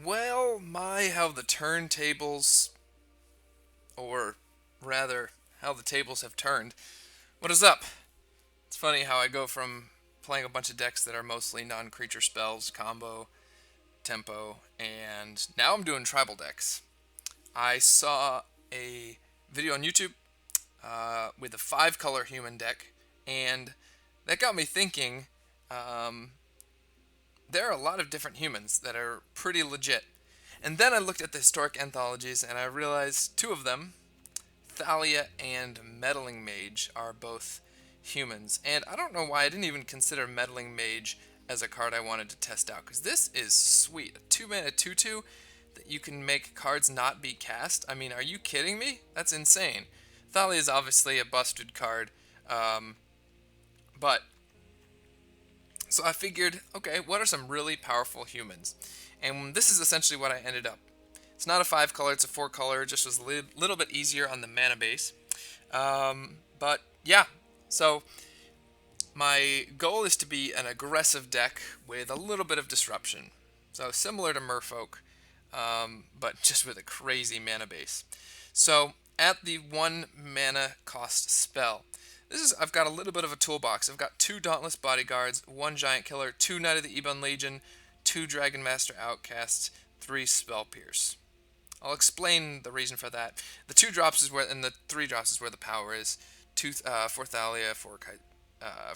Well, my, how the turntables, or rather, how the tables have turned. What is up? It's funny how I go from playing a bunch of decks that are mostly non-creature spells, combo, tempo, and now I'm doing tribal decks. I saw a video on YouTube with a 5-color human deck, and that got me thinking. Um, there are a lot of different humans that are pretty legit. And then I looked at the historic anthologies and I realized two of them, Thalia and Meddling Mage, are both humans. And I don't know why I didn't even consider Meddling Mage as a card I wanted to test out, because this is sweet. A 2-mana 2/2 that you can make cards not be cast. I mean, are you kidding me? That's insane. Thalia is obviously a busted card, but so I figured, okay, what are some really powerful humans? And this is essentially what I ended up. It's not a 5-color, it's a 4-color. It just was a little bit easier on the mana base. But yeah, so my goal is to be an aggressive deck with a little bit of disruption. So similar to Merfolk, but just with a crazy mana base. So at the 1 mana cost spell, I've got a little bit of a toolbox. I've got 2 Dauntless Bodyguards, 1 Giant Killer, 2 Knight of the Ebon Legion, 2 Dragon Master Outcasts, 3 Spell Pierce. I'll explain the reason for that. The 2 drops is where, and the 3 drops is where the power is. 4 Thalia, 4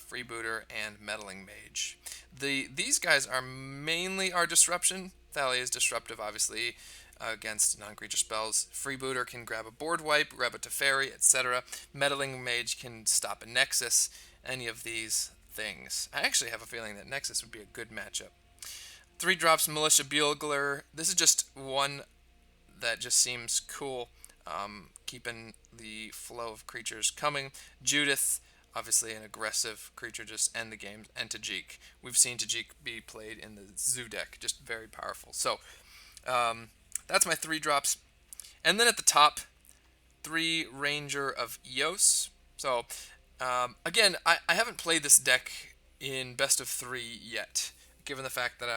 Freebooter, and Meddling Mage. These guys are mainly our disruption. Thalia is disruptive, obviously, against non-creature spells. Freebooter can grab a board wipe, grab a Teferi, etc. Meddling Mage can stop a Nexus, any of these things. I actually have a feeling that Nexus would be a good matchup. 3 drops Militia Bugler. This is just one that just seems cool, keeping the flow of creatures coming. Judith, obviously an aggressive creature, just end the game. And Tajik. We've seen Tajik be played in the Zoo deck, just very powerful. So, that's my 3 drops. And then at the top, 3 Ranger of Eos. So, again, I haven't played this deck in best of 3 yet, given the fact that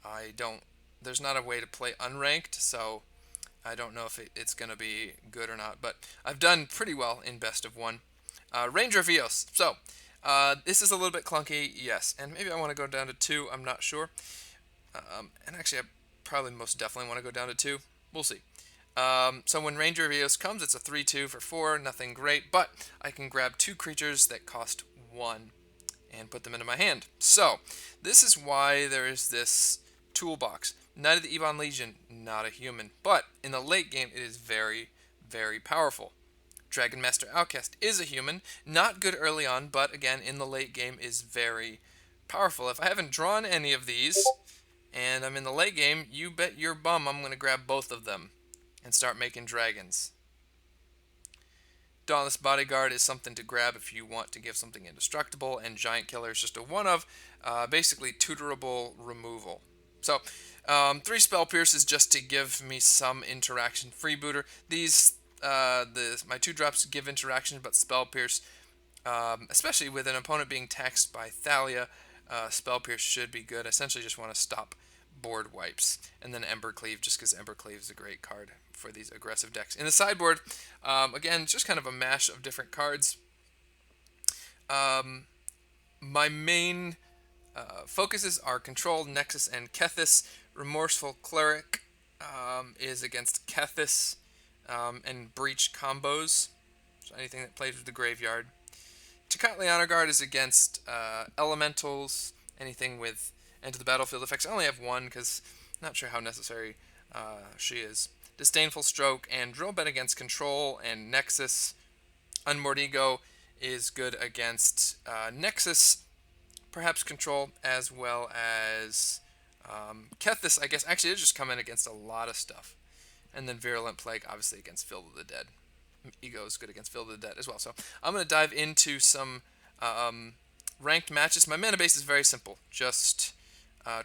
I don't, there's not a way to play unranked, so I don't know if it's going to be good or not, but I've done pretty well in best of 1. Ranger of Eos. So, this is a little bit clunky, yes, and maybe I want to go down to 2, I'm not sure. And actually, I probably most definitely want to go down to 2. We'll see. So when Ranger of Eos comes, it's a 3/2 for 4, nothing great, but I can grab 2 creatures that cost 1 and put them into my hand. So, this is why there is this toolbox. Knight of the Ebon Legion, not a human, but in the late game, it is very, very powerful. Dragon Master Outcast is a human, not good early on, but again, in the late game is very powerful. If I haven't drawn any of these, and I'm in the late game, you bet your bum I'm going to grab both of them and start making dragons. Dauntless Bodyguard is something to grab if you want to give something indestructible, and Giant Killer is just a one-of, basically tutorable removal. So, 3 Spell Pierce is just to give me some interaction. Freebooter, my 2 drops give interaction, but Spell Pierce, especially with an opponent being taxed by Thalia, Spell Pierce should be good. I essentially just want to stop board wipes. And then Embercleave, just because Embercleave is a great card for these aggressive decks. In the sideboard, again, just kind of a mash of different cards. My main focuses are Control, Nexus, and Kethis. Remorseful Cleric is against Kethis and Breach combos, so anything that plays with the graveyard. Tocatli Honor Guard is against Elementals, anything with Enter the Battlefield effects. I only have 1 because I'm not sure how necessary she is. Disdainful Stroke and Drillbit against Control and Nexus. Unmoored Ego is good against Nexus, perhaps Control, as well as Kethis, I guess. Actually, it just come in against a lot of stuff. And then Virulent Plague, obviously, against Field of the Dead. Ego is good against Field of the Dead as well. So I'm going to dive into some ranked matches. My mana base is very simple. Just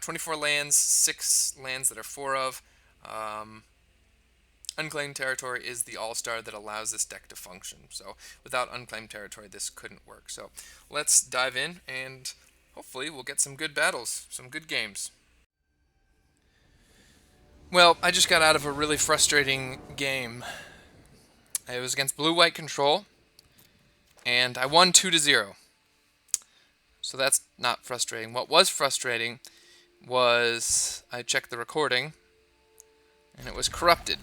24 lands, 6 lands that are 4 of. Unclaimed Territory is the all-star that allows this deck to function. So without Unclaimed Territory, this couldn't work. So let's dive in, and hopefully we'll get some good battles, some good games. Well, I just got out of a really frustrating game. It was against blue-white control, and I won 2-0. So that's not frustrating. What was frustrating was I checked the recording, and it was corrupted.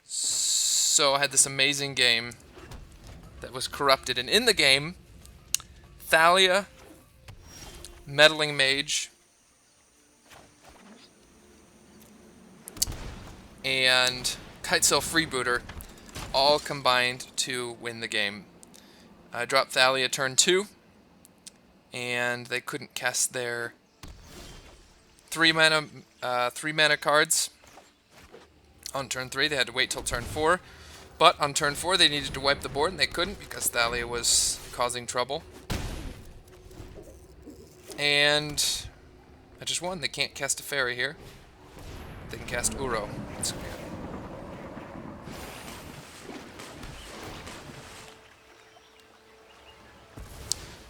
So I had this amazing game that was corrupted, and in the game, Thalia, Meddling Mage, and Kitesail Freebooter all combined to win the game. I dropped Thalia turn 2, and they couldn't cast their 3-mana cards on turn 3. They had to wait till turn 4. But on turn 4 they needed to wipe the board, and they couldn't because Thalia was causing trouble. And I just won. They can't cast a fairy here. They can cast Uro. Let's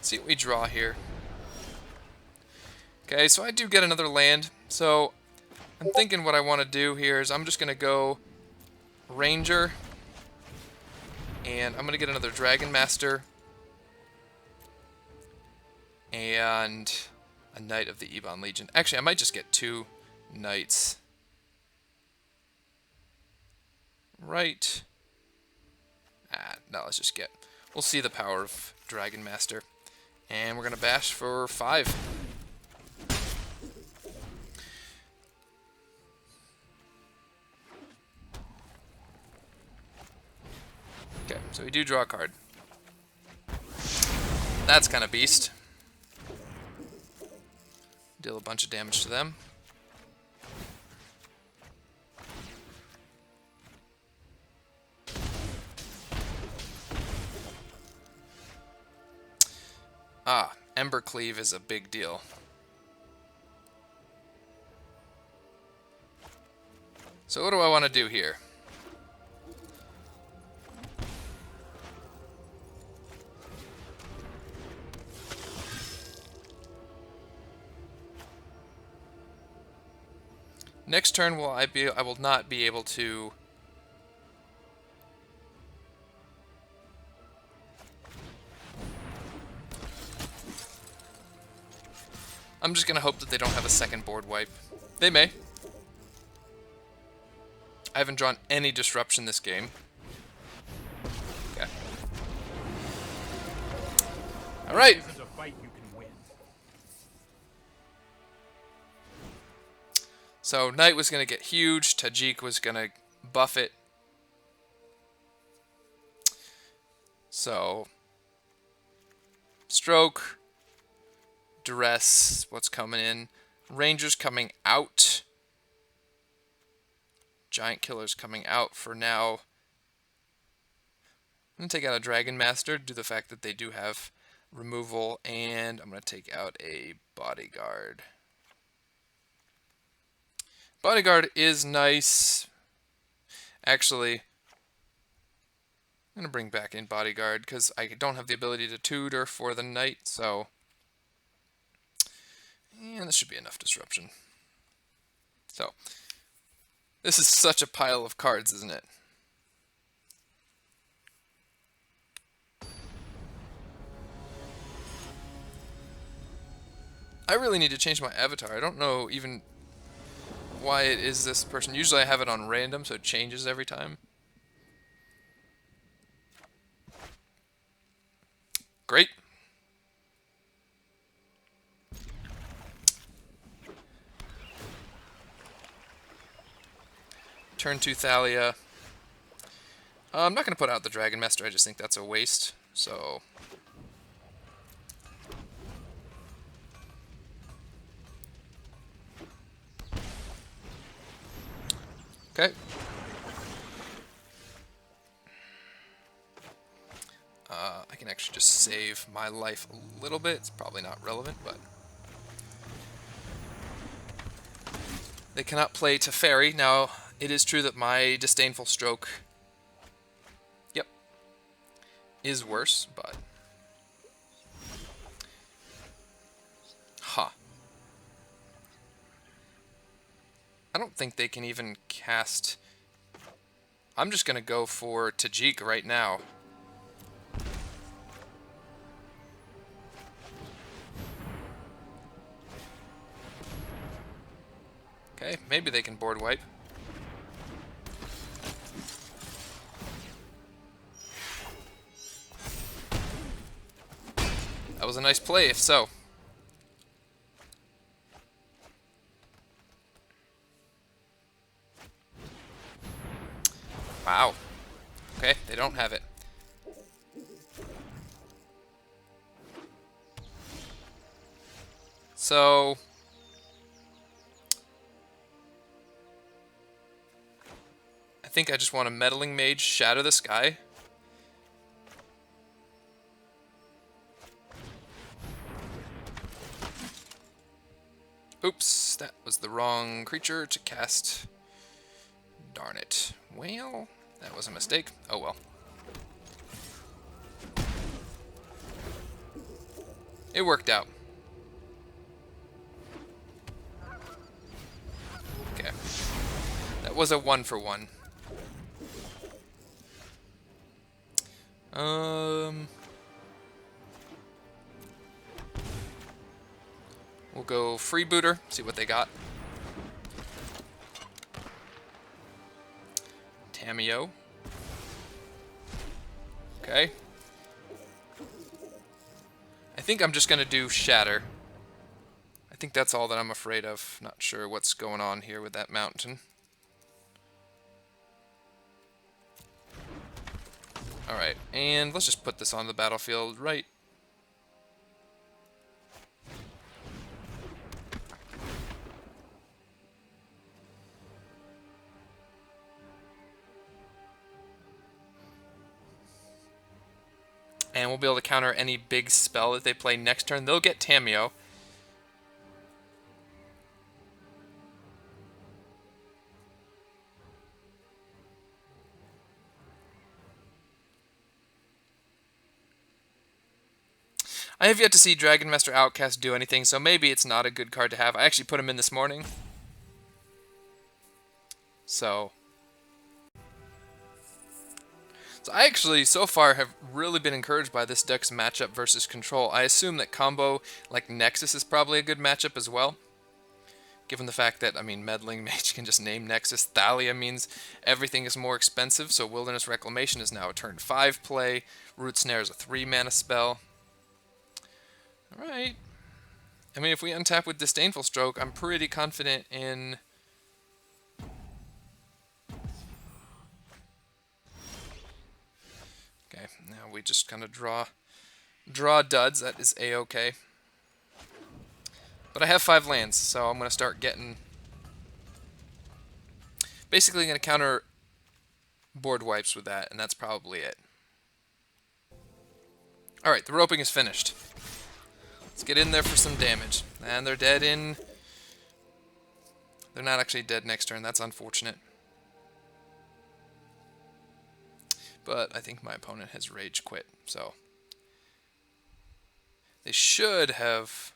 see what we draw here. Okay, so I do get another land. So I'm thinking what I want to do here is I'm just going to go Ranger, and I'm going to get another Dragon Master and a Knight of the Ebon Legion. Actually, I might just get 2 Knights. Right. No, let's just get... We'll see the power of Dragon Master. And we're going to bash for 5. Okay, so we do draw a card. That's kind of beast. Deal a bunch of damage to them. Embercleave is a big deal. So what do I want to do here? Next turn I will not be able to I'm just going to hope that they don't have a second board wipe. They may. I haven't drawn any disruption this game. Okay. Alright. This is a fight you can win. So Knight was going to get huge. Tajik was going to buff it. So Stroke, Duress, what's coming in? Ranger's coming out. Giant Killer's coming out for now. I'm going to take out a Dragon Master due to the fact that they do have removal, and I'm going to take out a Bodyguard. Bodyguard is nice. Actually, I'm going to bring back in Bodyguard because I don't have the ability to tutor for the Knight, so... And this should be enough disruption. So, this is such a pile of cards, isn't it? I really need to change my avatar. I don't know even why it is this person. Usually I have it on random, so it changes every time. Great. Turn 2 Thalia. I'm not going to put out the Dragon Master. I just think that's a waste. So... Okay. I can actually just save my life a little bit. It's probably not relevant, but... They cannot play Teferi. Now, it is true that my Disdainful Stroke... Yep. Is worse, but... Huh. I don't think they can even cast... I'm just going to go for Tajik right now. Okay, maybe they can board wipe. That was a nice play, if so. Wow. Okay, they don't have it. So... I think I just want a Meddling Mage shatter the sky. Oops, that was the wrong creature to cast. Darn it. Well, that was a mistake. Oh well. It worked out. Okay. That was a 1-for-1. We'll go freebooter, see what they got. Tameo. Okay. I think I'm just going to do Shatter. I think that's all that I'm afraid of. Not sure what's going on here with that mountain. Alright, and let's just put this on the battlefield right. And we'll be able to counter any big spell that they play next turn. They'll get Tameo. I have yet to see Dragon Master Outcast do anything, so maybe it's not a good card to have. I actually put him in this morning. So I actually, so far, have really been encouraged by this deck's matchup versus Control. I assume that combo like Nexus is probably a good matchup as well. Given the fact that, I mean, Meddling Mage can just name Nexus. Thalia means everything is more expensive, so Wilderness Reclamation is now a turn 5 play. Root Snare is a 3-mana spell. Alright. I mean, if we untap with Disdainful Stroke, I'm pretty confident in... Okay, now we just kind of draw duds. That is A-okay. But I have 5 lands, so I'm going to start getting... Basically going to counter board wipes with that, and that's probably it. Alright, the roping is finished. Let's get in there for some damage. And they're dead in... They're not actually dead next turn. That's unfortunate. But I think my opponent has rage quit, so... They should have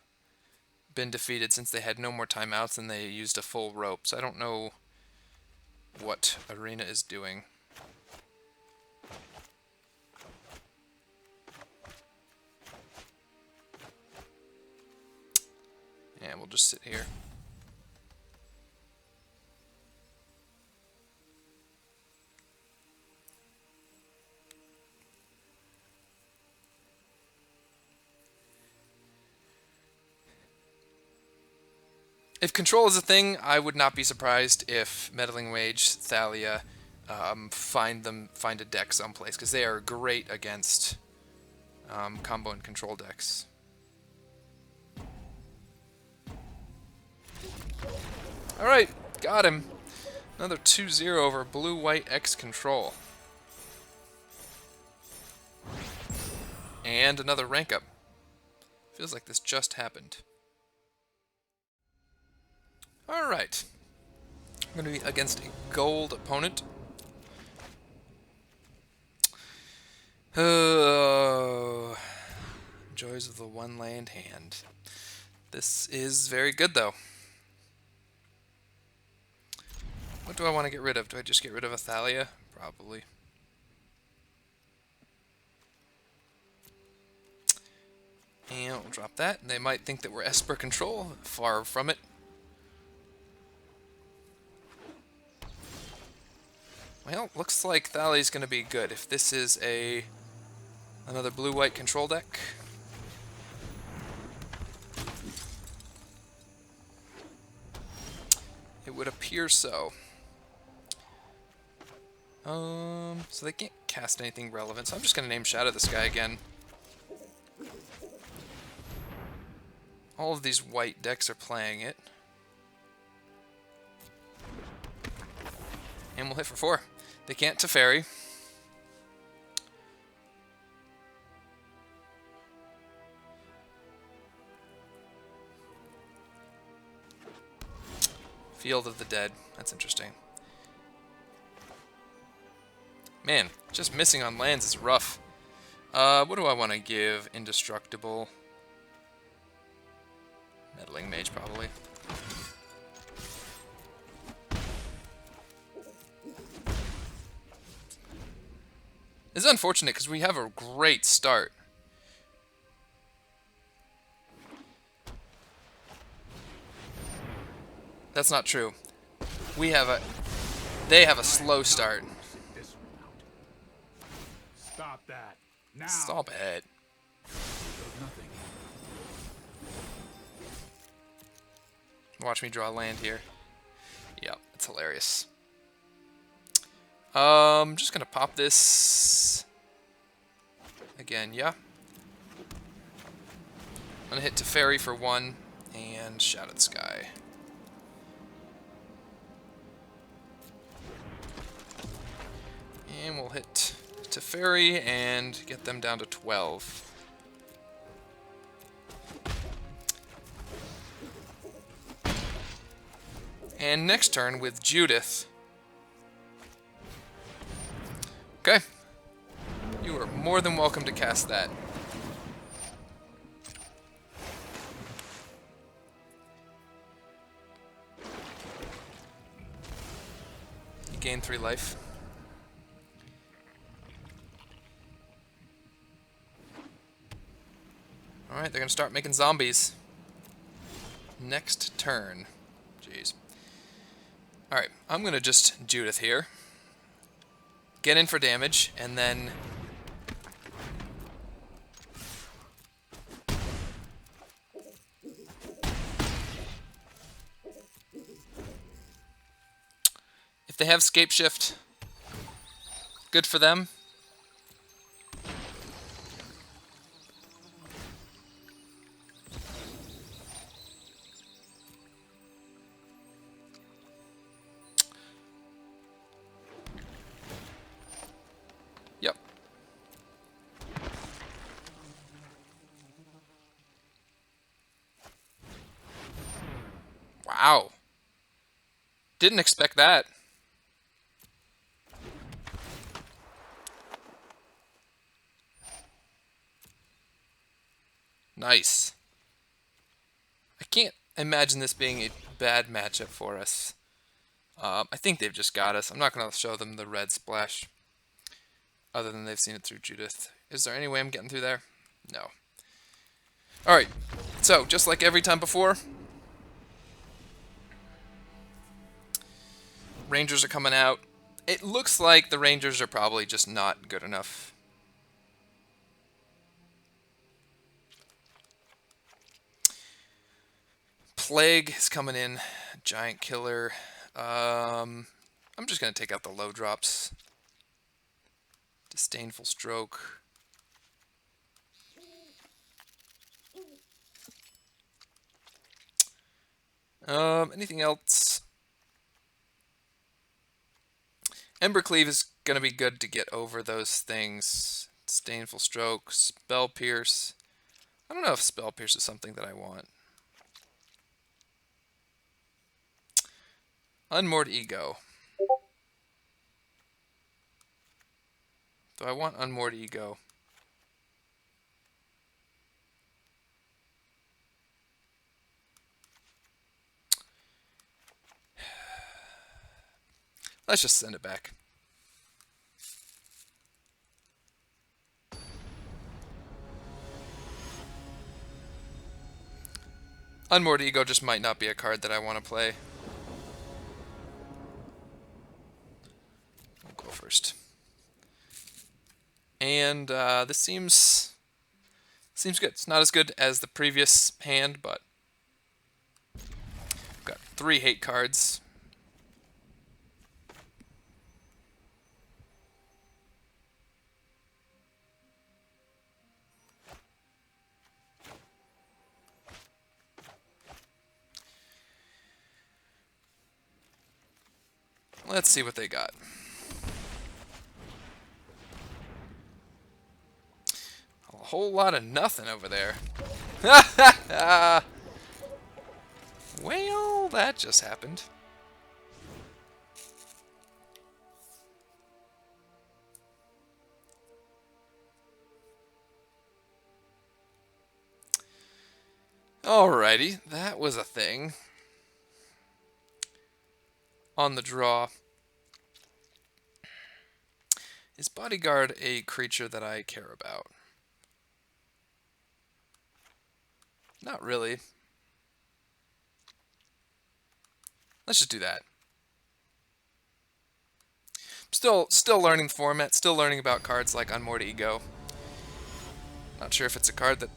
been defeated since they had no more timeouts and they used a full rope. So I don't know what Arena is doing. And we'll just sit here. If Control is a thing, I would not be surprised if Meddling Mage, Thalia, find a deck someplace, because they are great against combo and control decks. Alright, got him. Another 2-0 over Blue-White X Control. And another rank up. Feels like this just happened. Alright. I'm going to be against a gold opponent. Oh, joys of the one-land hand. This is very good, though. What do I want to get rid of? Do I just get rid of a Thalia? Probably. And we'll drop that. They might think that we're Esper control. Far from it. Well, looks like Thalia's going to be good. If this is another blue-white control deck. It would appear so. So they can't cast anything relevant, so I'm just going to name Shadow the Sky again. All of these white decks are playing it. And we'll hit for 4. They can't Teferi. Field of the Dead. That's interesting. Man, just missing on lands is rough. What do I want to give? Indestructible. Meddling Mage, probably. It's unfortunate because we have a great start. That's not true. They have a slow start. Stop that. Now. Stop it. Watch me draw land here. Yep, it's hilarious. I'm just gonna pop this again, yeah. I'm gonna hit Teferi for 1 and Shadow the Sky. And we'll hit Teferi and get them down to 12. And next turn with Judith. Okay. You are more than welcome to cast that. You gain 3 life. Alright, they're going to start making zombies. Next turn. Jeez. Alright, I'm going to just Judith here. Get in for damage, and then... if they have Scape Shift, good for them. Yep. Wow. Didn't expect that. Nice. I can't imagine this being a bad matchup for us. I think they've just got us. I'm not going to show them the red splash. Other than they've seen it through Judith. Is there any way I'm getting through there? No. Alright. So, just like every time before. Rangers are coming out. It looks like the Rangers are probably just not good enough. Plague is coming in. Giant Killer. I'm just going to take out the low drops. Disdainful Stroke. Anything else? Embercleave is going to be good to get over those things. Disdainful Stroke, Spell Pierce. I don't know if Spell Pierce is something that I want. Unmoored Ego. Do I want Unmoored Ego? Let's just send it back. Unmoored Ego just might not be a card that I want to play. I'll go first. And this seems good. It's not as good as the previous hand, but I've got 3 hate cards. Let's see what they got. A whole lot of nothing over there. Well, that just happened. Alrighty, that was a thing. On the draw. Is Bodyguard a creature that I care about? Not really. Let's just do that. Still learning the format, still learning about cards like Unmoored Ego. Not sure if it's a card that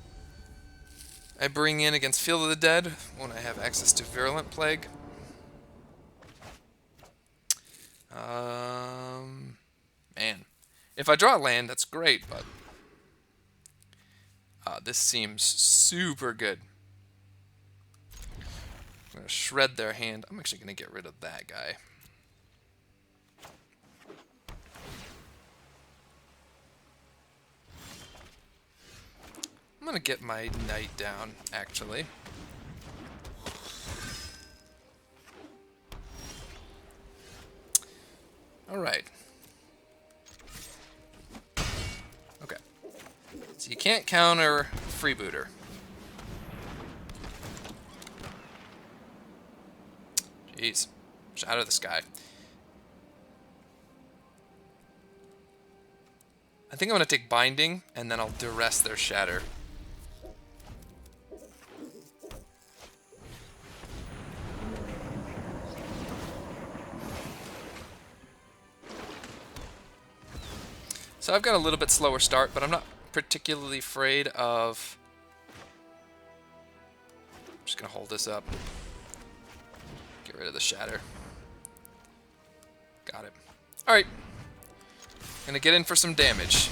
I bring in against Field of the Dead when I have access to Virulent Plague. Man. If I draw a land, that's great, but this seems super good. I'm going to shred their hand. I'm actually going to get rid of that guy. I'm going to get my knight down, actually. Alright. Okay. So you can't counter Freebooter. Jeez. Shatter the Sky. I think I'm going to take Binding, and then I'll duress their Shatter. So I've got a little bit slower start, but I'm not particularly afraid of... I'm just going to hold this up. Get rid of the Shatter. Got it. Alright. Gonna get in for some damage.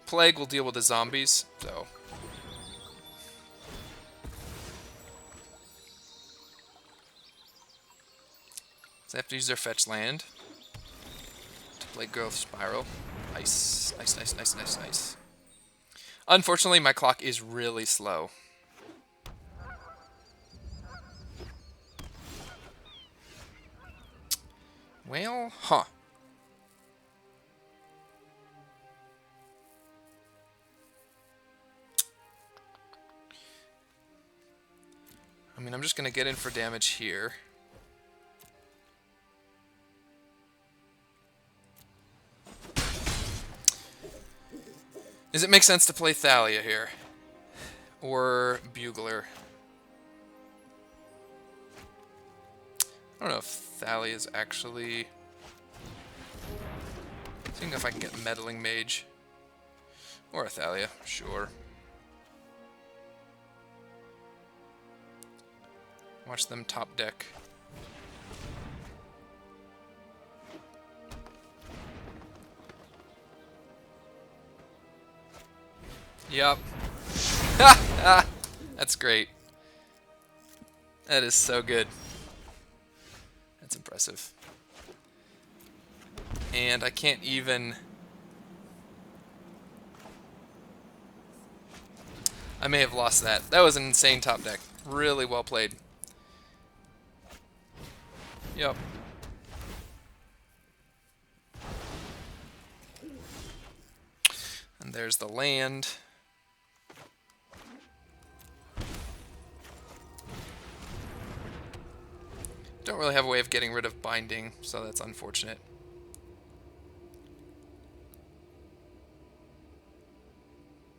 Plague will deal with the zombies, so... So they have to use their fetch land to play Growth Spiral. Nice. Nice, nice, nice, nice, nice. Unfortunately, my clock is really slow. Well, huh. I mean, I'm just going to get in for damage here. Does it make sense to play Thalia here? Or Bugler? I don't know if Thalia is actually... Seeing if I can get Meddling Mage. Or a Thalia, sure. Watch them top deck. Yup. That's great. That is so good. That's impressive. And I can't even... I may have lost that. That was an insane top deck. Really well played. Yup. And there's the land. Don't really have a way of getting rid of binding, so that's unfortunate.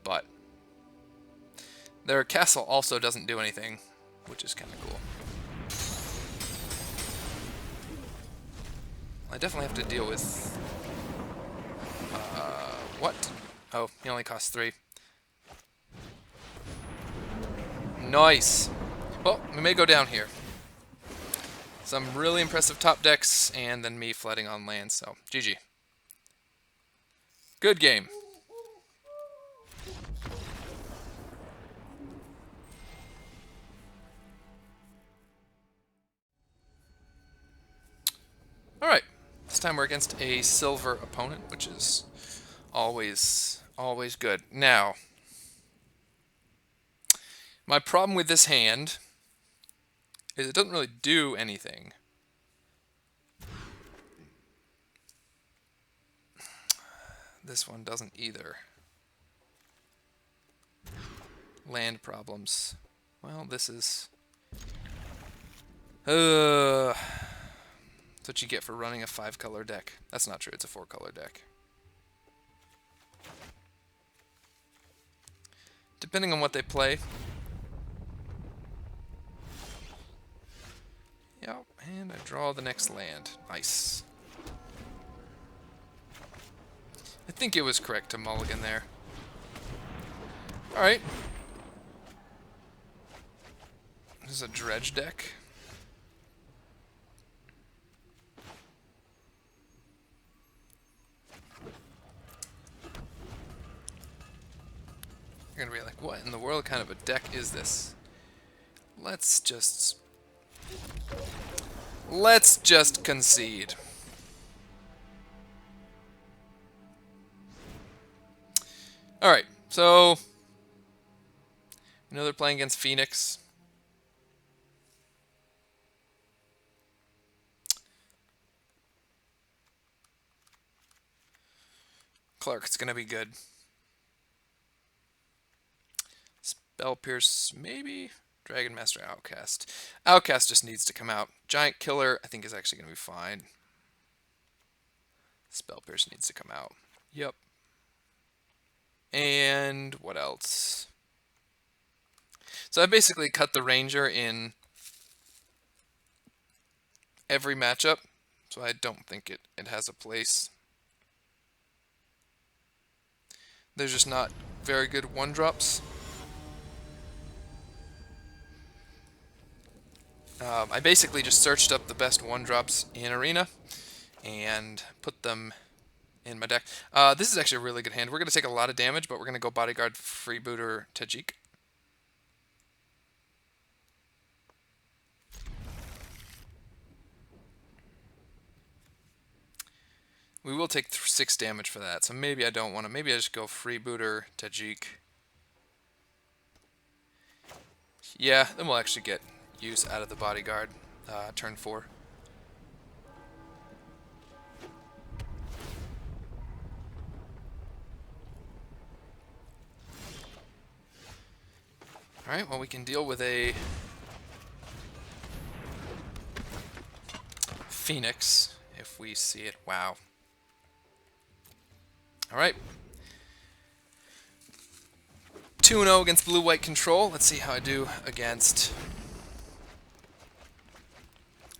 But their castle also doesn't do anything, which is kind of cool. I definitely have to deal with... what? Oh, he only costs 3. Nice! Well, we may go down here. Some really impressive top decks, and then me flooding on land, so GG. Good game. Alright, this time we're against a silver opponent, which is always good. Now, my problem with this hand is it doesn't really do anything. This one doesn't either. Land problems. Well, this is... that's what you get for running a 5-color deck. That's not true, it's a 4-color deck. Depending on what they play. Yep, and I draw the next land. Nice. I think it was correct to mulligan there. Alright. This is a Dredge deck. You're gonna be like, what in the world kind of a deck is this? Let's just concede. Alright, so you know they're playing against Phoenix. Clark's gonna be good. Spell Pierce, maybe. Dragon Master Outcast. Outcast just needs to come out. Giant Killer, I think, is actually gonna be fine. Spell Pierce needs to come out. Yep. And what else? So I basically cut the Ranger in every matchup, so I don't think it has a place. There's just not very good 1-drops. I basically just searched up the best 1-drops in Arena and put them in my deck. This is actually a really good hand. We're going to take a lot of damage, but we're going to go Bodyguard, Freebooter, Tajik. We will take 6 damage for that, so maybe I don't want to. Maybe I just go Freebooter, Tajik. Yeah, then we'll actually get use out of the Bodyguard turn 4. Alright, well we can deal with a Phoenix if we see it. Wow. Alright. 2-0 against blue-white control. Let's see how I do against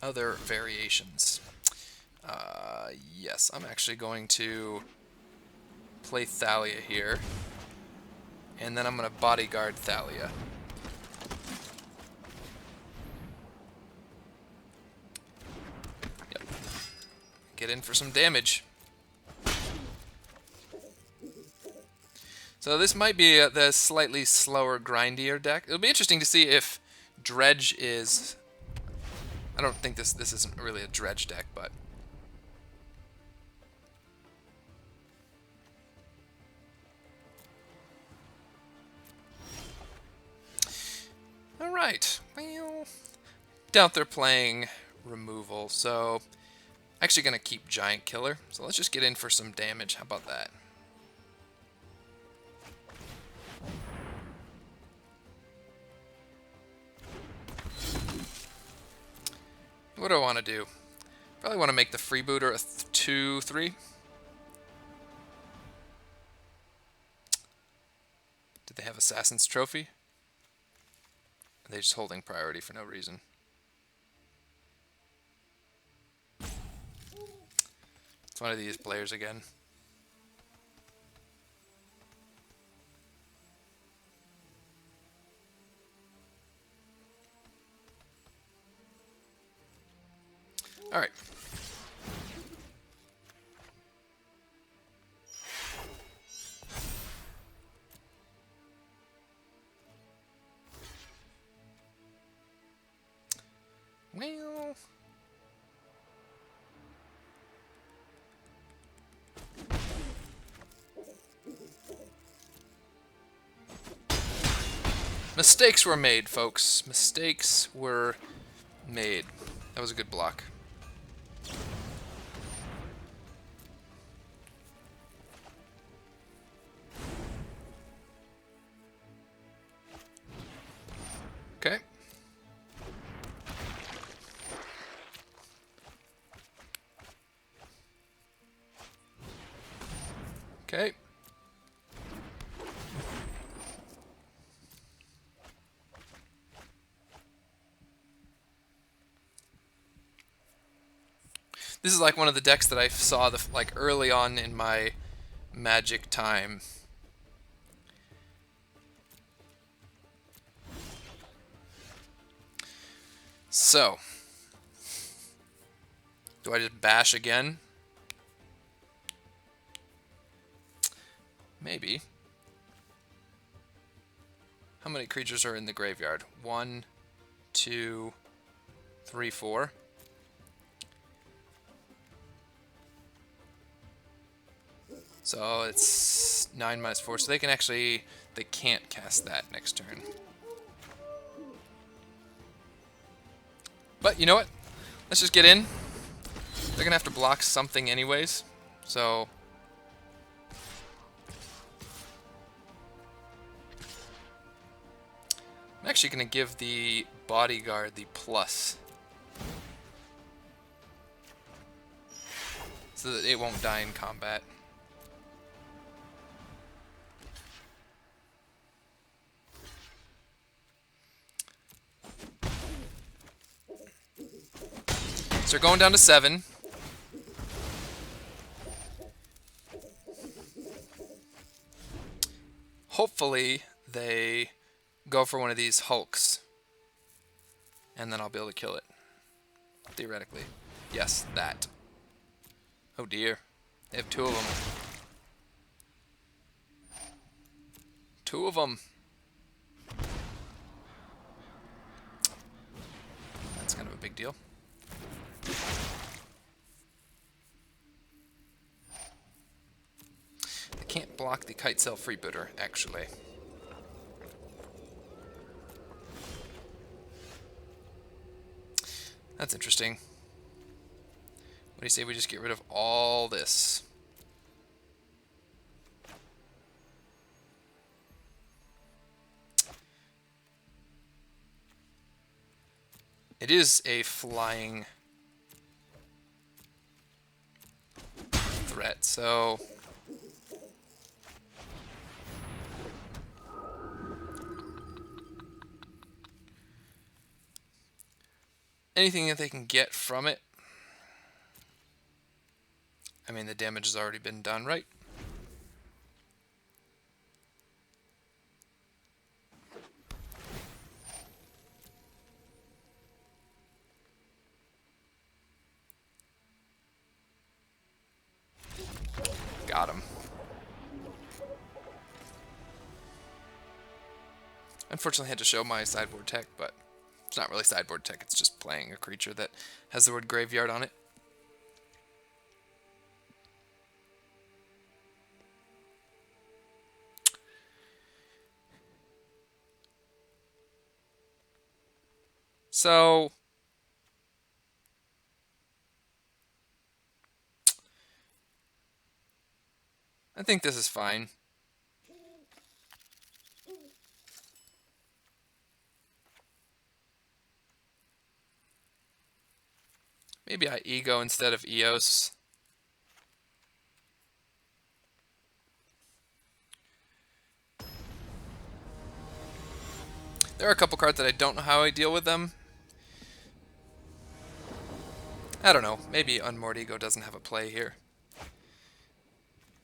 other variations. Yes, I'm actually going to play Thalia here. And then I'm going to Bodyguard Thalia. Yep. Get in for some damage. So this might be the slightly slower, grindier deck. It'll be interesting to see if Dredge is... I don't think this isn't really a Dredge deck, but... Alright, well... doubt they're playing removal, so... actually going to keep Giant Killer. So let's just get in for some damage. How about that? What What do I want to do? Probably want to make the freebooter a 2/3. Did they have Assassin's Trophy? Are they just holding priority for no reason? It's one of these players again. Alright. Well... mistakes were made, folks. Mistakes were made. That was a good block. Okay. Okay. This is like one of the decks that I saw like early on in my Magic time. So, do I just bash again? Maybe. How many creatures are in the graveyard? 1, 2, 3, 4. So it's 9 minus 4. So they can actually, they can't cast that next turn. But you know what? Let's just get in. They're gonna have to block something anyways. So I'm actually gonna give the bodyguard the plus, so that it won't die in combat. So they're going down to 7. Hopefully they go for one of these hulks, and then I'll be able to kill it. Theoretically. Yes, that. Oh dear. They have 2 of them. 2 of them. That's kind of a big deal. They can't block the Kite Cell Freebooter, actually. That's interesting. What do you say we just get rid of all this? It is a flying threat, so anything that they can get from it. I mean, the damage has already been done, right? Got him. Unfortunately, I had to show my sideboard tech, but it's not really sideboard tech, it's just playing a creature that has the word graveyard on it. So I think this is fine. Maybe I ego instead of Eos. There are a couple cards that I don't know how I deal with them. I don't know. Maybe Unmoored Ego doesn't have a play here.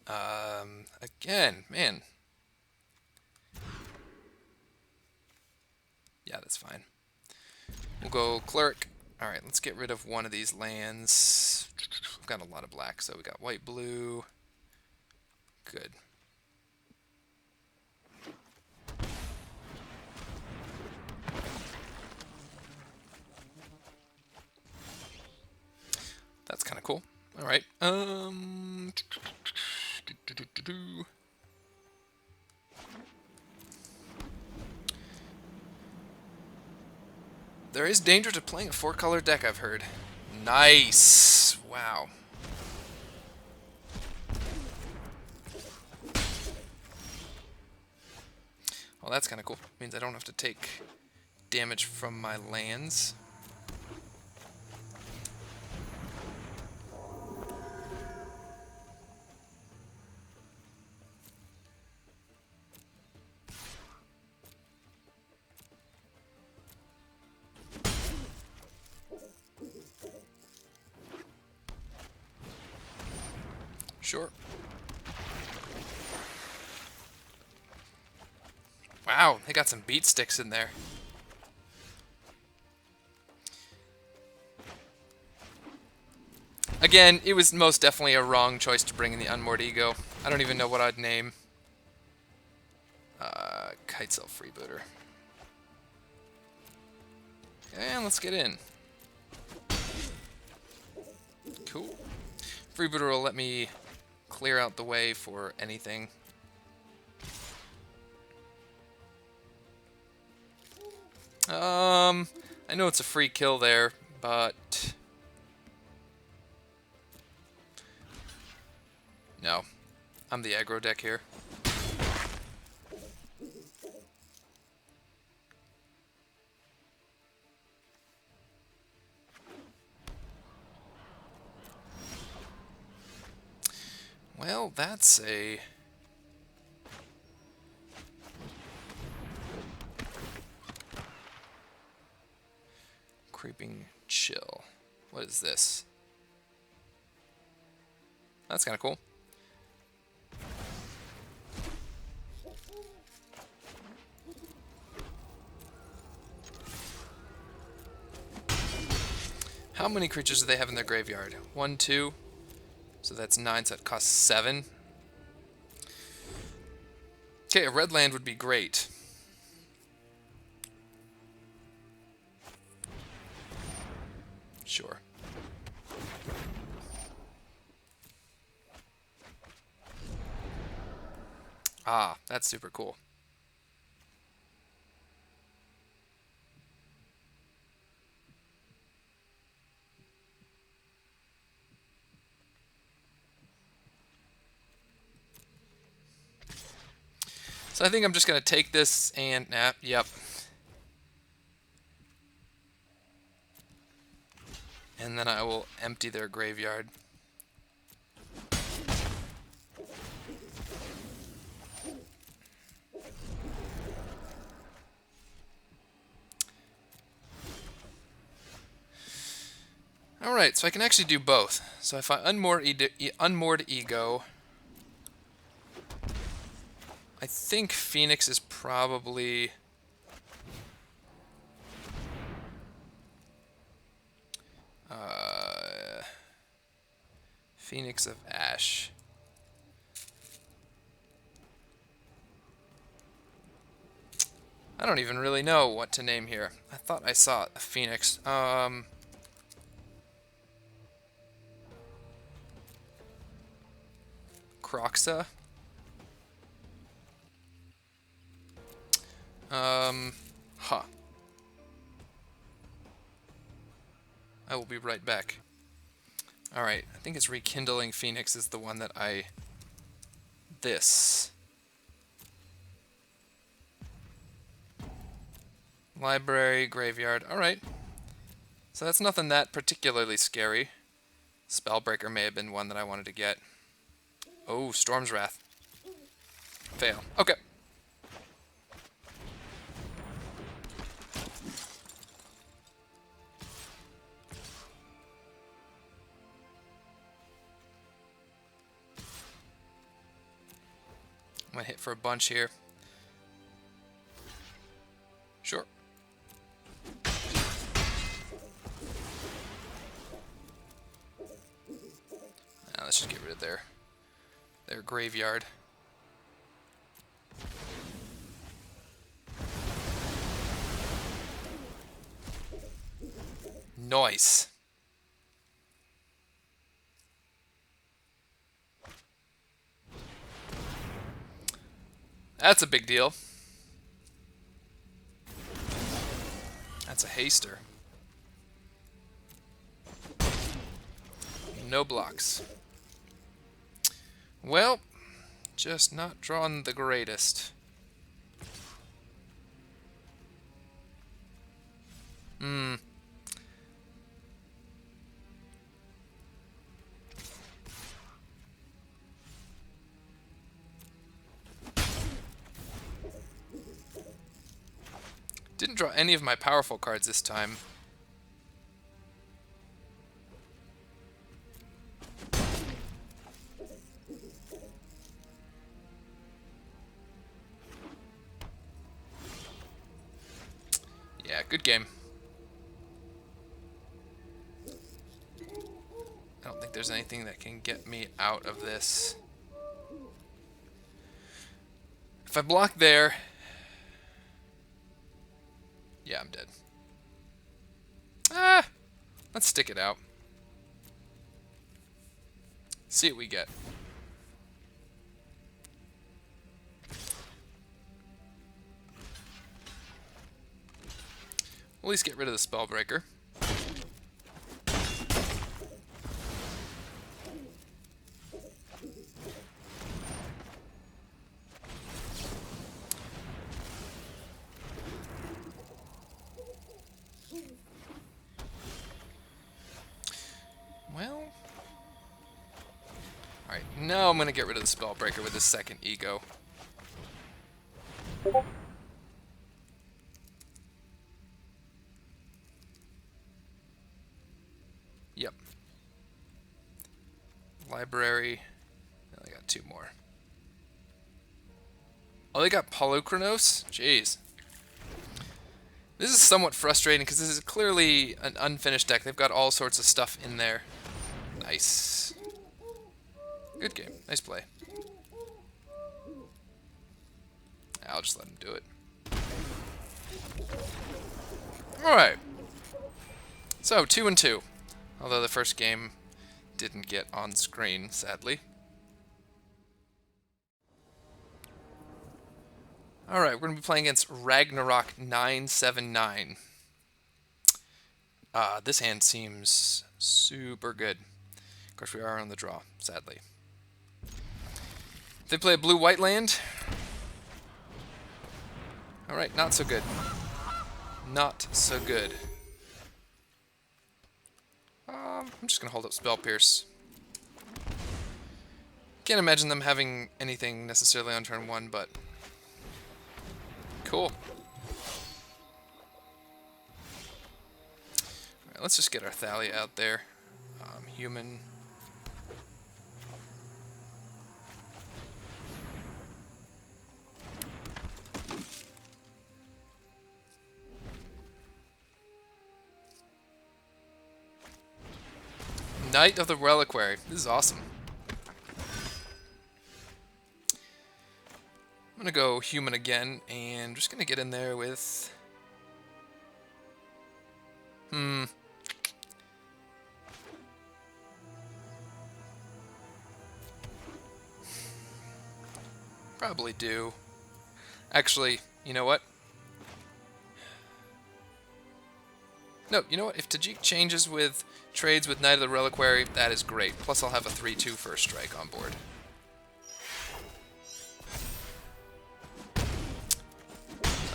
Again, man. Yeah, that's fine. We'll go Cleric. Alright, let's get rid of one of these lands. I've got a lot of black, so we got white, blue. Good. That's kind of cool. Alright. There is danger to playing a 4-color deck, I've heard. Nice! Wow. Well, that's kind of cool. Means I don't have to take damage from my lands. Sure. Wow, they got some beat sticks in there. Again, it was most definitely a wrong choice to bring in the Unmoored Ego. I don't even know what I'd name. Kitesail Freebooter. And let's get in. Cool. Freebooter will let me clear out the way for anything. I know it's a free kill there, but no. I'm the aggro deck here. Well, that's a... Creeping Chill. What is this? That's kind of cool. How many creatures do they have in their graveyard? 1, 2. So that's 9, so that costs 7. Okay, a red land would be great. Sure. Ah, that's super cool. So I think I'm just going to take this and... yep. And then I will empty their graveyard. Alright, so I can actually do both. So if I Unmoored Ego... I think Phoenix is probably... Phoenix of Ash. I don't even really know what to name here. I thought I saw a Phoenix. Croxa. Huh. I will be right back. Alright, I think it's Rekindling Phoenix is the one that I... This. Library, graveyard, alright. So that's nothing that particularly scary. Spellbreaker may have been one that I wanted to get. Oh, Storm's Wrath. Fail. Okay. I'm gonna hit for a bunch here. Sure. Now let's just get rid of their graveyard. Nice. That's a big deal. That's a haster. No blocks. Well, just not drawn the greatest. Didn't draw any of my powerful cards this time. Yeah, good game. I don't think there's anything that can get me out of this. If I block there... yeah, I'm dead. Ah! Let's stick it out. See what we get. We'll at least get rid of the Spellbreaker. Well... alright, now I'm going to get rid of the Spellbreaker with this second ego. Yep. Library. I got two more. Oh, they got Polychronos? Jeez. This is somewhat frustrating because this is clearly an unfinished deck. They've got all sorts of stuff in there. Nice. Good game. Nice play. I'll just let him do it. Alright. So, 2-2. Although the first game didn't get on screen, sadly. Alright, we're going to be playing against Ragnarok 979. This hand seems super good. Of course, we are on the draw, sadly. They play a blue-white land. Alright, not so good. Not so good. I'm just going to hold up Spell Pierce. Can't imagine them having anything necessarily on turn 1, but... cool. Alright, let's just get our Thalia out there. Human. Knight of the Reliquary. This is awesome. I'm gonna go human again, and just gonna get in there with... probably do. Actually, you know what? No, you know what? If Tajik changes with trades with Knight of the Reliquary, that is great. Plus I'll have a 3/2 first strike on board.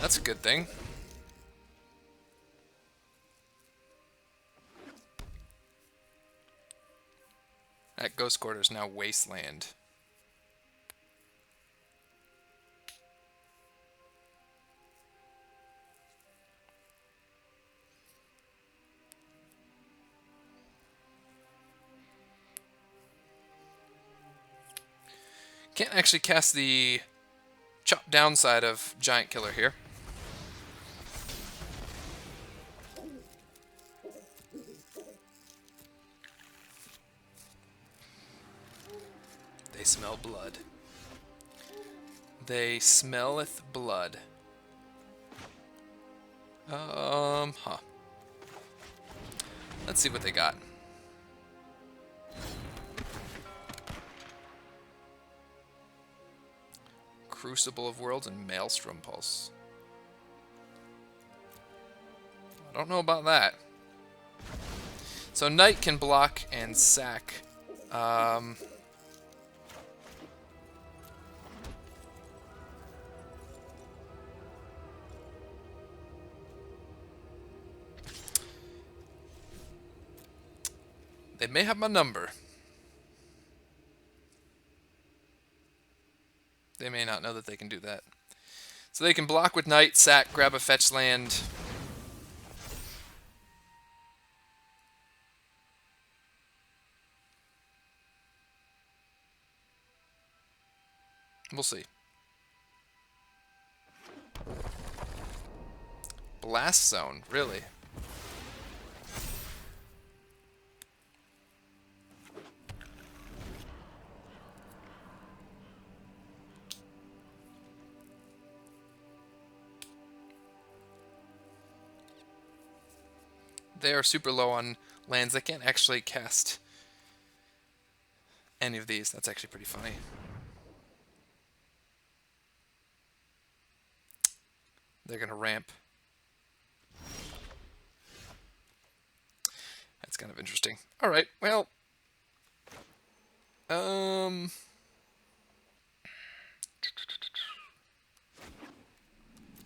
That's a good thing. That ghost quarter is now wasteland. Can't actually cast the chop down side of Giant Killer here. They smell blood. They smelleth blood. Huh. Let's see what they got. Crucible of Worlds and Maelstrom Pulse. I don't know about that. So Knight can block and sack. They may have my number. They may not know that they can do that. So they can block with Knight, sack, grab a fetch land. We'll see. Blast Zone, really? They are super low on lands. They can't actually cast any of these. That's actually pretty funny. They're going to ramp. That's kind of interesting. All right, well. So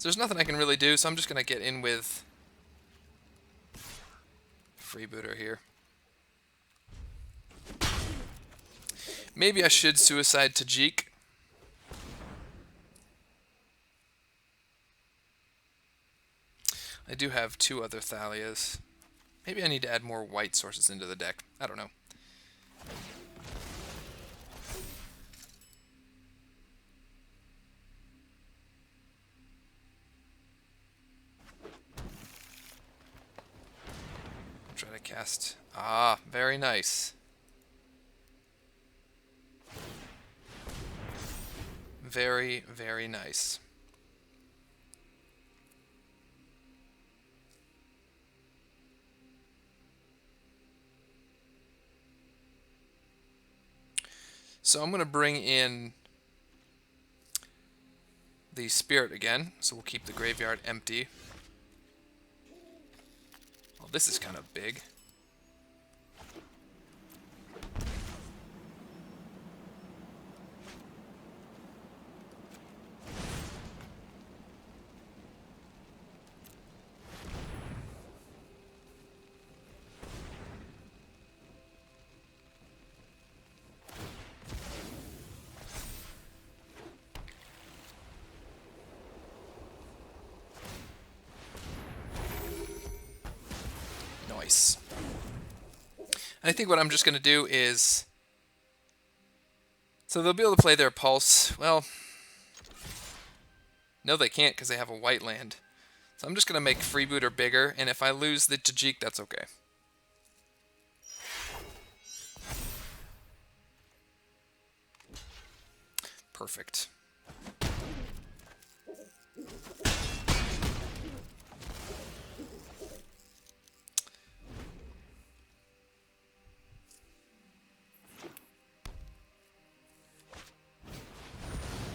there's nothing I can really do, so I'm just going to get in with Freebooter here. Maybe I should suicide Tajik. I do have 2 other Thalias. Maybe I need to add more white sources into the deck. I don't know. Try to cast. Ah, very nice. Very, very nice. So I'm going to bring in the Spirit again, so we'll keep the graveyard empty. Oh, this is kind of big. Nice. And I think what I'm just going to do is... So they'll be able to play their Pulse. Well, no they can't because they have a white land. So I'm just going to make Freebooter bigger, and if I lose the Tajik, that's okay. Perfect.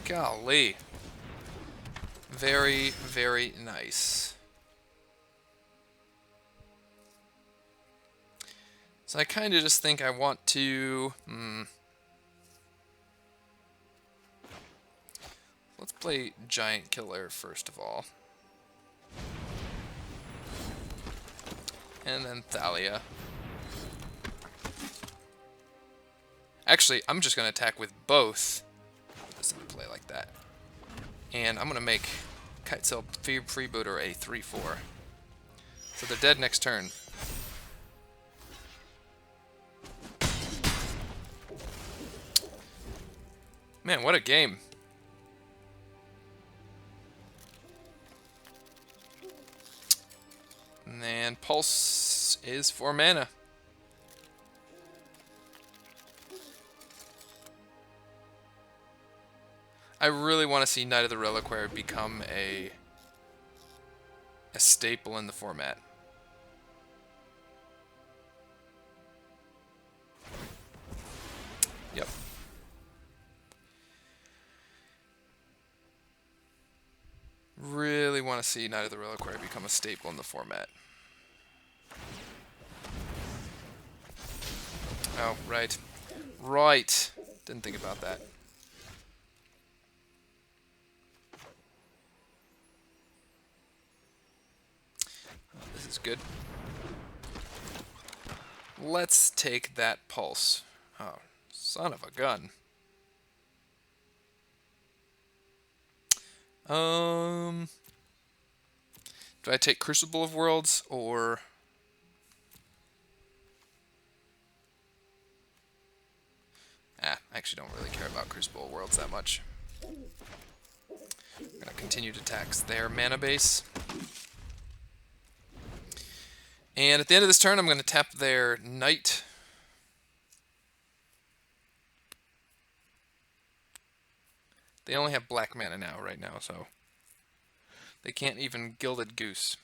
Golly. Very, very nice. So I kind of just think I want to... Let's play Giant Killer first of all. And then Thalia. Actually, I'm just going to attack with both. Put this into play like that. And I'm going to make Kitesail Freebooter a 3/4. So they're dead next turn. Man, what a game. And Pulse is 4 mana. I really want to see Knight of the Reliquary become a staple in the format. Yep. Really want to see Knight of the Reliquary become a staple in the format. Oh, right. Right. Didn't think about that. Oh, this is good. Let's take that Pulse. Oh, son of a gun. Do I take Crucible of Worlds or... I actually don't really care about Crucible of Worlds that much. I'm going to continue to tax their mana base. And at the end of this turn, I'm going to tap their Knight. They only have black mana now, right now, so they can't even Gilded Goose.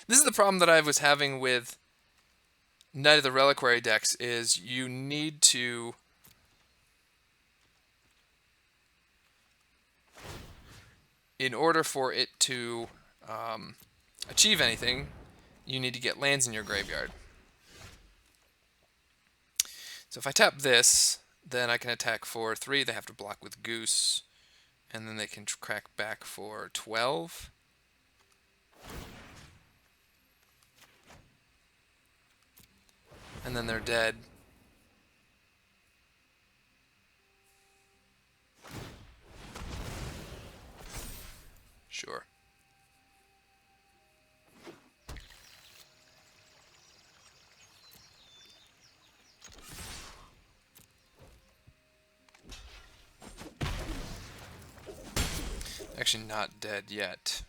This is the problem that I was having with Knight of the Reliquary decks, is you need to... in order for it to achieve anything, you need to get lands in your graveyard. So if I tap this, then I can attack for 3. They have to block with Goose, and then they can crack back for 12. And then they're dead. Sure. Actually not dead yet.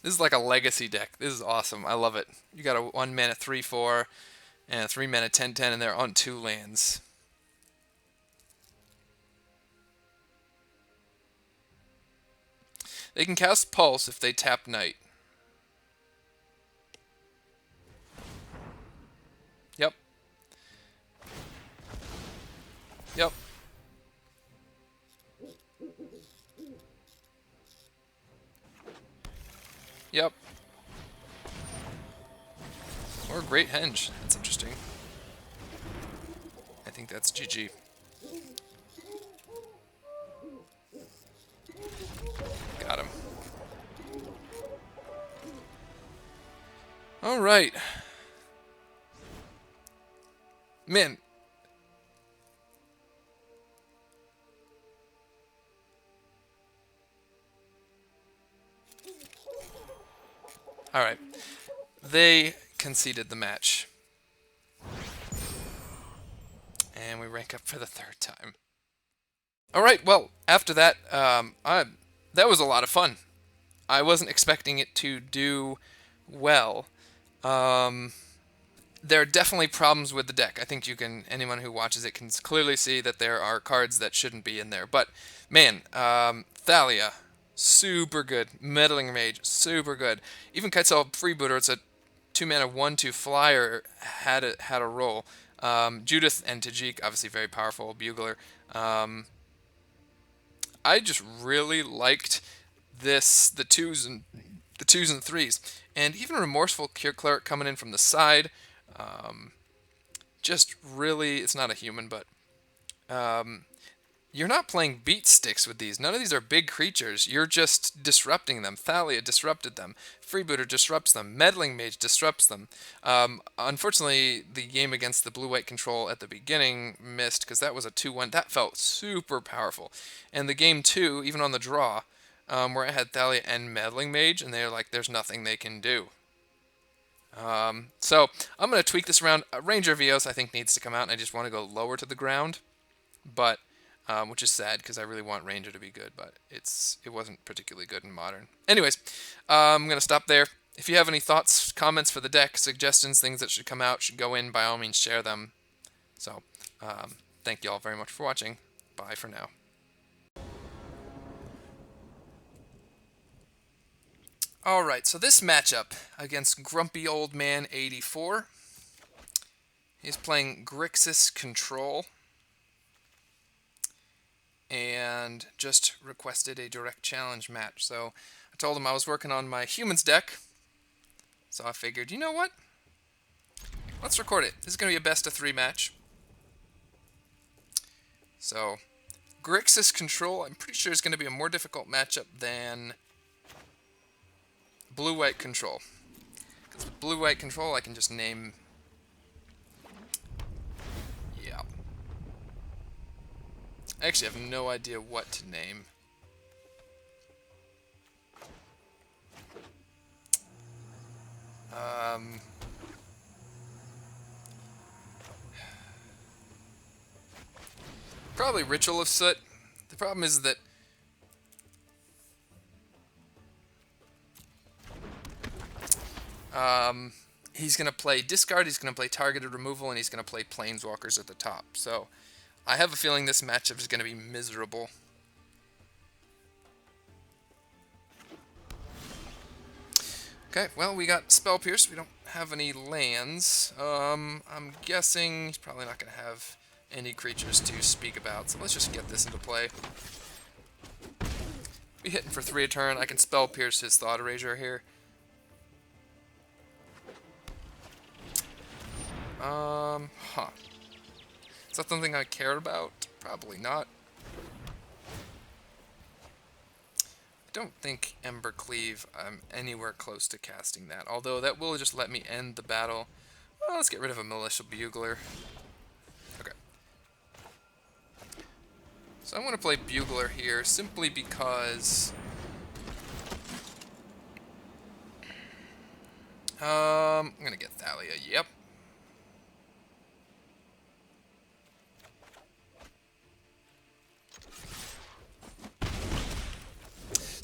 This is like a legacy deck. This is awesome. I love it. You got a 1 mana 3/4 and a 3 mana 10/10, and they're on 2 lands. They can cast Pulse if they tap Knight. Yep. Yep. Yep. Or Great Henge. That's interesting. I think that's GG. Got him. All right. Man. All right. They conceded the match. And we rank up for the 3rd time. All right, well, after that, that was a lot of fun. I wasn't expecting it to do well. There are definitely problems with the deck. I think anyone who watches it can clearly see that there are cards that shouldn't be in there. But, man, Thalia, super good. Meddling Mage, super good. Even Kitesail Freebooter, it's a 2 mana 1/2 flyer, had a role. Judith and Tajik, obviously very powerful. Bugler. I just really liked the twos and 3s, and even Remorseful Cleric coming in from the side. Just really, it's not a human, but You're not playing beat sticks with these. None of these are big creatures. You're just disrupting them. Thalia disrupted them. Freebooter disrupts them. Meddling Mage disrupts them. Unfortunately, the game against the blue-white control at the beginning missed because that was a 2-1. That felt super powerful. And the game 2, even on the draw, where I had Thalia and Meddling Mage, and they're like, there's nothing they can do. So I'm going to tweak this around. Ranger Vios, I think, needs to come out, and I just want to go lower to the ground. But which is sad because I really want Ranger to be good, but it wasn't particularly good in Modern. Anyways, I'm going to stop there. If you have any thoughts, comments for the deck, suggestions, things that should come out, should go in, by all means share them. So, thank you all very much for watching. Bye for now. Alright, so this matchup against Grumpy Old Man 84. He's playing Grixis Control. And just requested a direct challenge match. So I told him I was working on my humans deck. So I figured, you know what? Let's record it. This is going to be a best of 3 match. So Grixis Control, I'm pretty sure is going to be a more difficult matchup than Blue-White Control. Because with Blue-White Control, I can just name... Yeah. I actually have no idea what to name. Probably Ritual of Soot. The problem is that he's going to play Discard, he's going to play Targeted Removal, and he's going to play Planeswalkers at the top. So I have a feeling this matchup is going to be miserable. Okay, well, we got Spell Pierce. We don't have any lands. I'm guessing he's probably not going to have any creatures to speak about, so let's just get this into play. Be hitting for 3 a turn. I can Spell Pierce his Thought Erasure here. Is that something I care about? Probably not. I don't think Embercleave, I'm anywhere close to casting that, although that will just let me end the battle. Well, let's get rid of a Militia Bugler. Okay. So I'm going to play Bugler here simply because... I'm going to get Thalia, yep.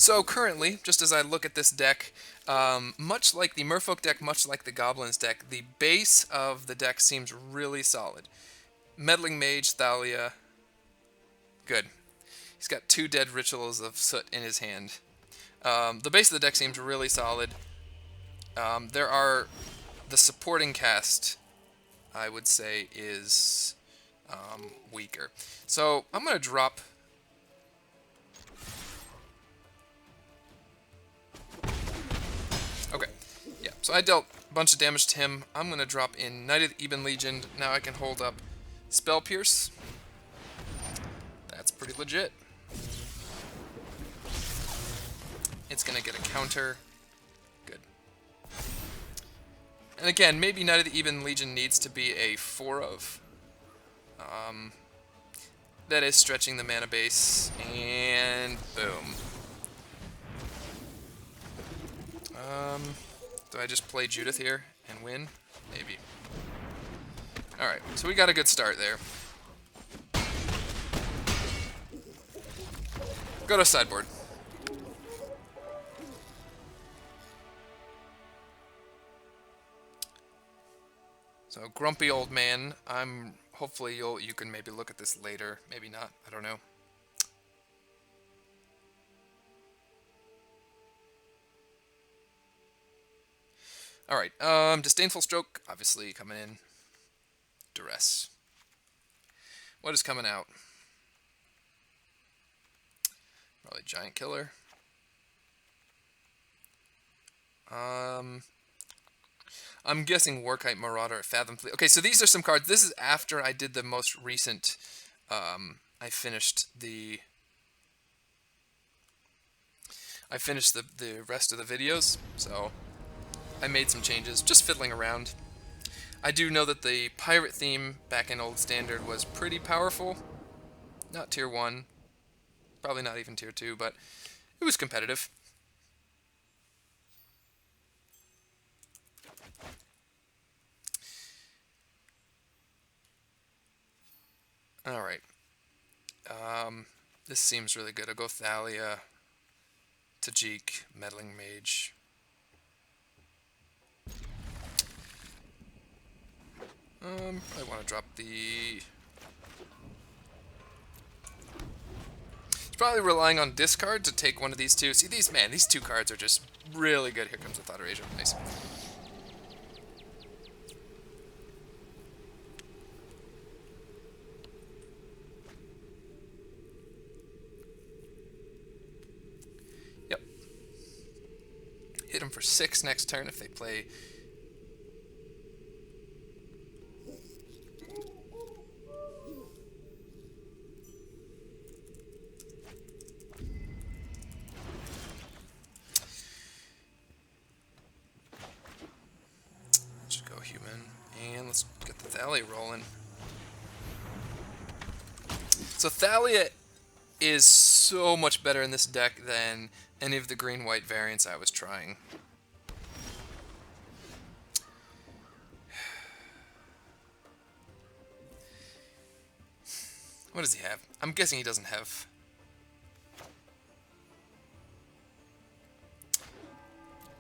So currently, just as I look at this deck, much like the Merfolk deck, much like the Goblins deck, the base of the deck seems really solid. Meddling Mage, Thalia, good. He's got 2 dead Rituals of Soot in his hand. The base of the deck seems really solid. There are the supporting cast, I would say, is weaker. So I'm going to drop... Okay, yeah, so I dealt a bunch of damage to him. I'm going to drop in Knight of the Ebon Legion. Now I can hold up Spell Pierce. That's pretty legit. It's going to get a counter. Good. And again, maybe Knight of the Ebon Legion needs to be a 4 of. That is stretching the mana base. And boom. Do I just play Judith here and win? Maybe. Alright, so we got a good start there. Go to sideboard. So, Grumpy Old Man, hopefully you can maybe look at this later. Maybe not, I don't know. Alright, Disdainful Stroke, obviously coming in. Duress. What is coming out? Probably Giant Killer. I'm guessing Warkite Marauder, Fathom Fleet. Okay, so these are some cards. This is after I did the most recent I finished the the rest of the videos, so I made some changes, just fiddling around. I do know that the pirate theme back in Old Standard was pretty powerful. Not tier 1, probably not even tier 2, but it was competitive. Alright. This seems really good. I'll go Thalia, Tajik, Meddling Mage. I want to drop the... It's probably relying on discard to take one of these two. See, these two cards are just really good. Here comes the Thought Erasure. Nice. Yep. Hit them for 6 next turn if they play... Let's get the Thalia rolling. So Thalia is so much better in this deck than any of the green-white variants I was trying. What does he have? I'm guessing he doesn't have...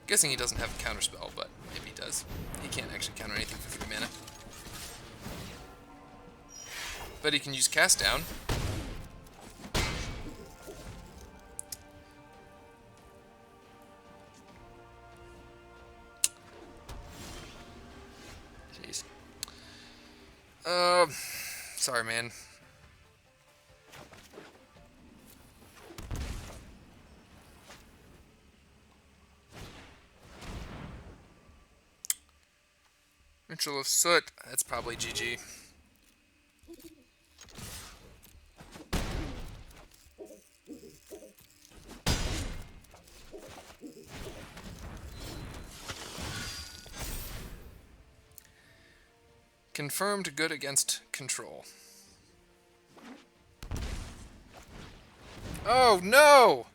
Guessing he doesn't have a counterspell, but maybe he does. He can't actually counter anything for 3 mana. But he can use Cast Down. Jeez. Sorry, man. Ritual of Soot, that's probably GG. Confirmed good against control. Oh, no!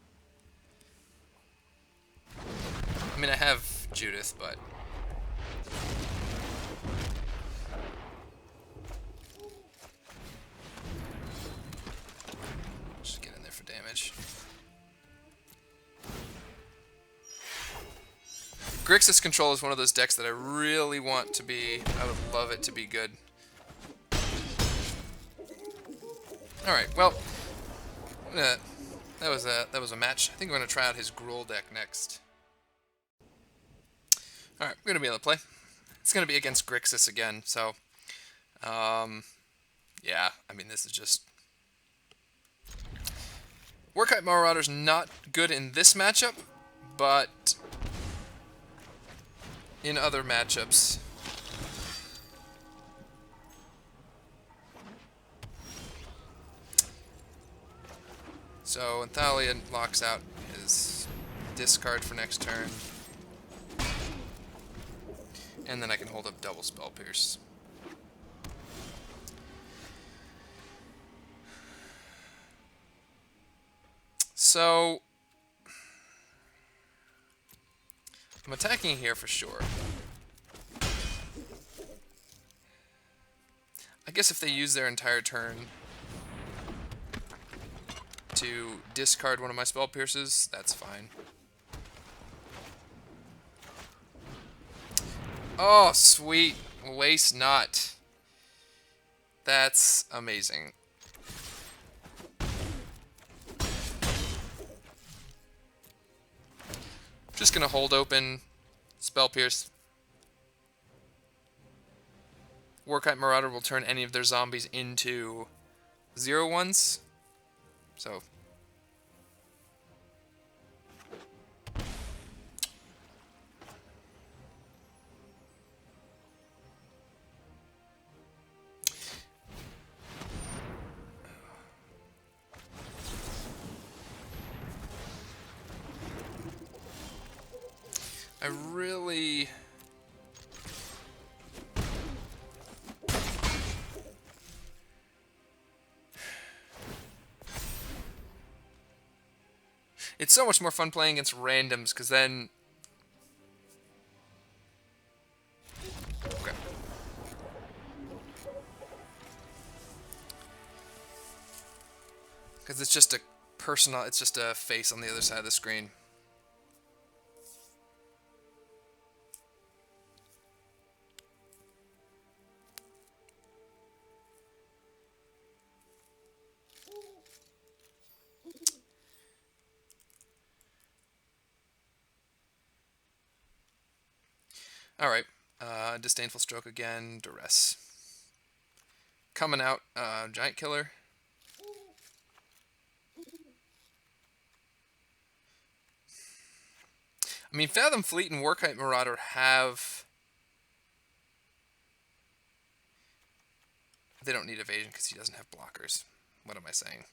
I mean, I have Judith, but... Just get in there for damage. Grixis Control is one of those decks that I really want to be... I would love it to be good. Alright, well... that was a match. I think I'm going to try out his Gruul deck next. Alright, we're going to be able to play. It's going to be against Grixis again, so... yeah, I mean, this is just... Warkite Marauder's not good in this matchup, but... in other matchups. So when Thalia locks out his discard for next turn, and then I can hold up double Spell Pierce. So I'm attacking here for sure. I guess if they use their entire turn to discard one of my Spell Pierces, that's fine. Oh, sweet. Waste not. That's amazing. Just gonna hold open Spell Pierce. Warkite Marauder will turn any of their zombies into 0/1s. So I really... It's so much more fun playing against randoms, because then... Okay. Because it's just a personal... It's just a face on the other side of the screen. Alright, Disdainful Stroke again, Duress. Coming out, Giant Killer. I mean, Fathom Fleet and Warkite Marauder have... They don't need evasion because he doesn't have blockers. What am I saying?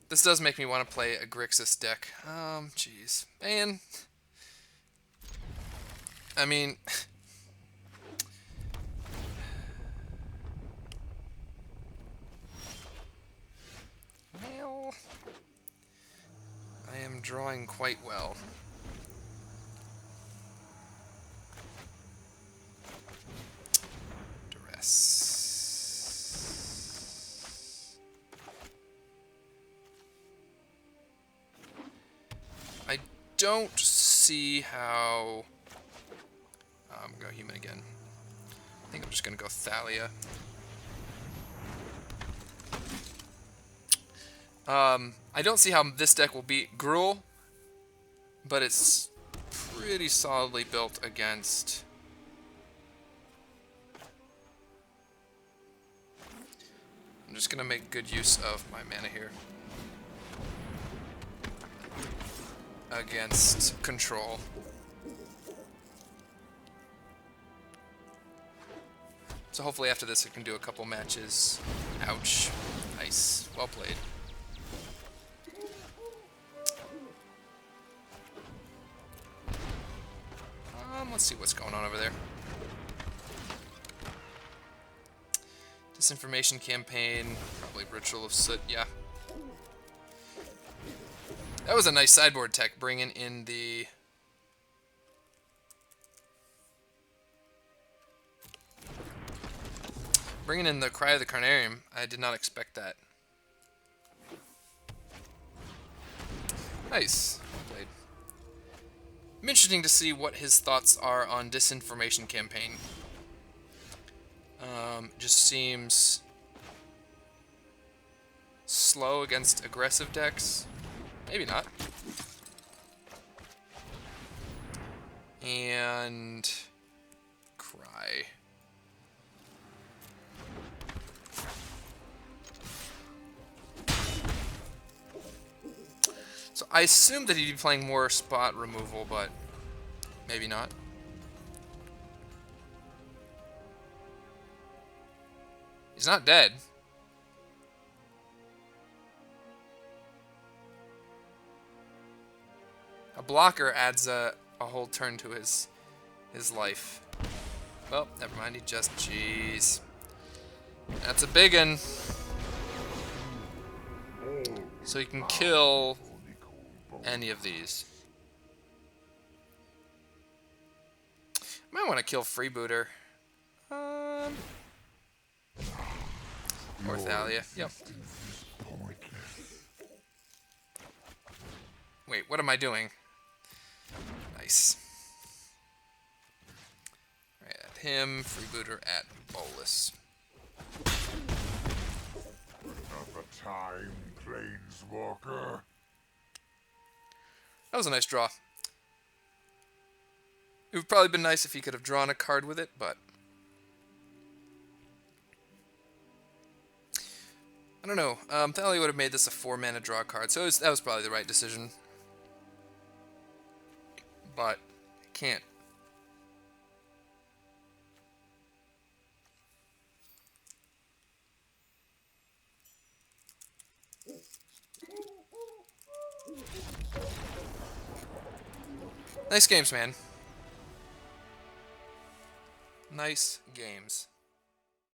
This does make me want to play a Grixis deck. Jeez. Man. I mean... Well... I am drawing quite well. Duress. I don't see how... go human again. I think I'm just going to go Thalia. I don't see how this deck will beat Gruul, but it's pretty solidly built against... I'm just going to make good use of my mana here. Against control. So hopefully after this I can do a couple matches. Ouch. Nice. Well played. Let's see what's going on over there. Disinformation campaign. Probably Ritual of Soot. Yeah. That was a nice sideboard tech, bringing in the... Bringing in the Cry of the Carnarium. I did not expect that. Nice. Well played. Interesting to see what his thoughts are on Disinformation campaign. Just seems slow against aggressive decks. Maybe not. And Cry. So I assumed that he'd be playing more spot removal, but maybe not. He's not dead. A blocker adds a whole turn to his life. Well, never mind. He just... Jeez. That's a big one. So he can kill any of these. Might want to kill Freebooter. Or Thalia. Yep. Wait, what am I doing? Nice. Alright, at him, Freebooter at Bolus. Another time, Planeswalker. That was a nice draw. It would probably been nice if he could have drawn a card with it, but... I don't know. Thalia would have made this a 4-mana draw card, so that was probably the right decision. But, can't Nice games, man. Nice games.